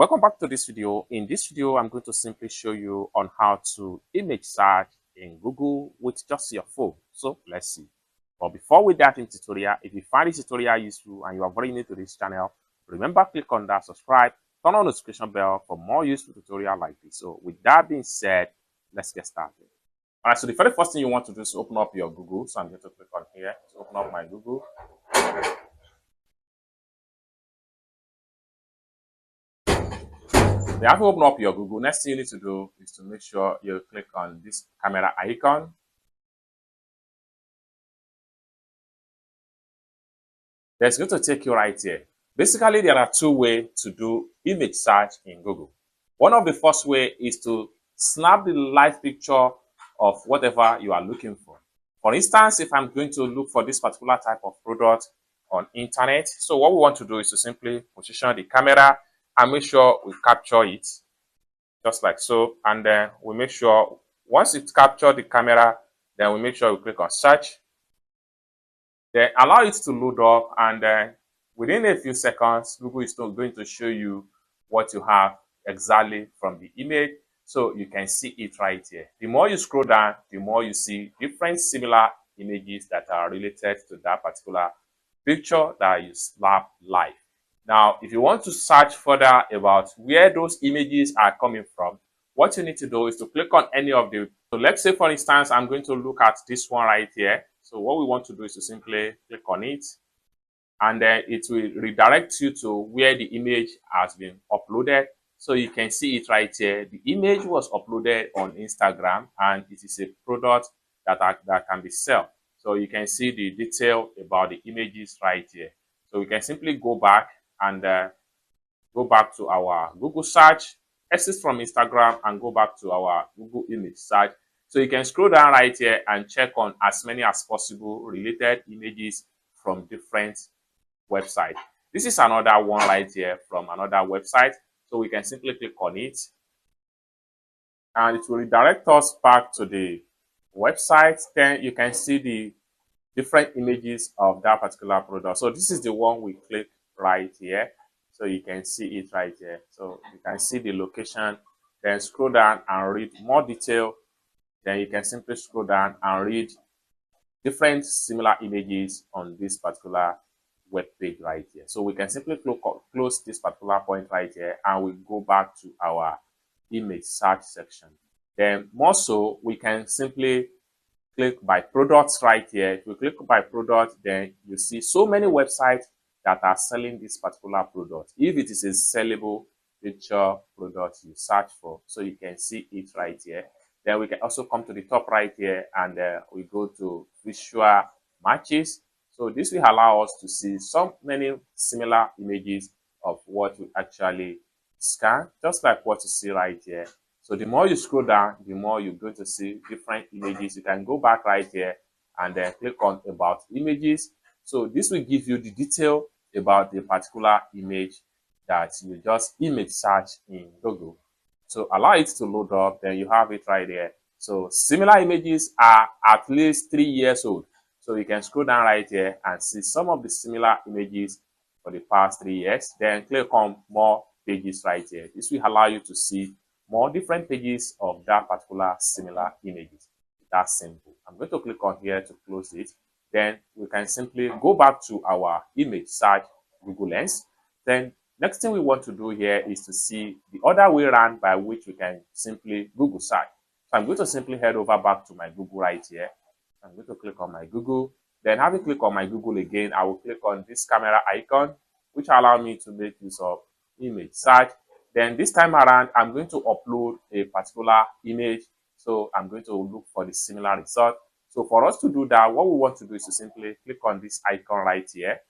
Welcome back to this video. In this video, I'm going to simply show you on how to image search in Google with just your phone. So let's see. But before we dive into tutorial, if you find this tutorial useful and you are very new to this channel, remember click on that subscribe, turn on the notification bell for more useful tutorial like this. So with that being said, let's get started. All right, so the very first thing you want to do is open up your Google. So I'm going to click on here to open up my Google. You have to open up your Google. Next thing you need to do is to make sure you click on this camera icon. That's going to take you right here. Basically, there are two ways to do image search in Google. One of the first way is to snap the live picture of whatever you are looking for. For instance, if I'm going to look for this particular type of product on internet, so what we want to do is to simply position the camera and make sure we capture it just like so, and then we make sure once it's captured the camera, then we make sure we click on search, then allow it to load up, and then within a few seconds Google is still going to show you what you have exactly from the image, so you can see it right here. The more you scroll down, the more you see different similar images that are related to that particular picture that you slap live. Now, if you want to search further about where those images are coming from, what you need to do is to click on any of the, so let's say for instance, I'm going to look at this one right here. So what we want to do is to simply click on it, and then it will redirect you to where the image has been uploaded. So you can see it right here. The image was uploaded on Instagram, and it is a product that can be sold. So you can see the detail about the images right here. So we can simply go back and go back to our Google search, exit from Instagram, and go back to our Google image search. So you can scroll down right here and check on as many as possible related images from different websites. This is another one right here from another website. So we can simply click on it, and it will redirect us back to the website. Then you can see the different images of that particular product. So this is the one we click right here. So you can see it right here. So you can see the location, then scroll down and read more detail. Then you can simply scroll down and read different similar images on this particular web page right here. So we can simply close this particular point right here, and we go back to our image search section. Then more so, we can simply click by products right here. If you click by product, then you see so many websites that are selling this particular product. If it is a sellable picture product you search for, so you can see it right here. Then we can also come to the top right here, and we go to visual matches. So this will allow us to see so many similar images of what we actually scan, just like what you see right here. So the more you scroll down, the more you're going to see different images. You can go back right here and then click on about images. So this will give you the detail about the particular image that you just image search in Google. So allow it to load up, then you have it right there. So similar images are at least 3 years old. So you can scroll down right here and see some of the similar images for the past 3 years. Then click on more pages right here. This will allow you to see more different pages of that particular similar images. That's simple. I'm going to click on here to close it. Then we can simply go back to our image search Google Lens. Then next thing we want to do here is to see the other way around by which we can simply Google search. So I'm going to simply head over back to my Google right here. I'm going to click on my Google. Then having click on my Google again, I will click on this camera icon, which allows me to make use of image search. Then this time around, I'm going to upload a particular image. So I'm going to look for the similar result. So for us to do that, what we want to do is to simply click on this icon right here.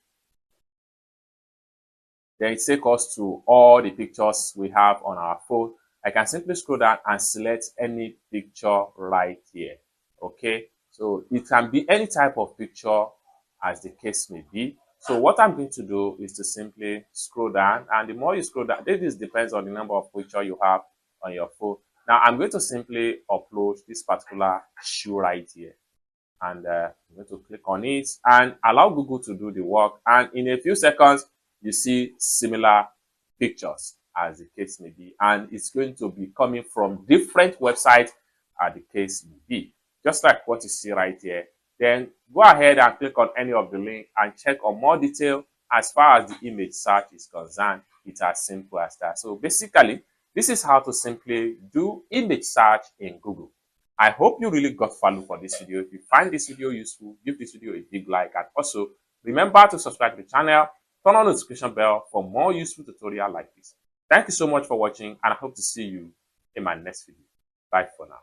Then it takes us to all the pictures we have on our phone. I can simply scroll down and select any picture right here. Okay, so it can be any type of picture as the case may be. So what I'm going to do is to simply scroll down, and the more you scroll down, this depends on the number of pictures you have on your phone. Now I'm going to simply upload this particular shoe right here, and I'm going to click on it and allow Google to do the work, and in a few seconds you see similar pictures as the case may be. And it's going to be coming from different websites as the case may be. Just like what you see right here. Then go ahead and click on any of the link and check on more detail as far as the image search is concerned. It's as simple as that. So basically, this is how to simply do image search in Google. I hope you really got value for this video. If you find this video useful, give this video a big like, and also remember to subscribe to the channel, turn on the notification bell for more useful tutorials like this. Thank you so much for watching, and I hope to see you in my next video. Bye for now.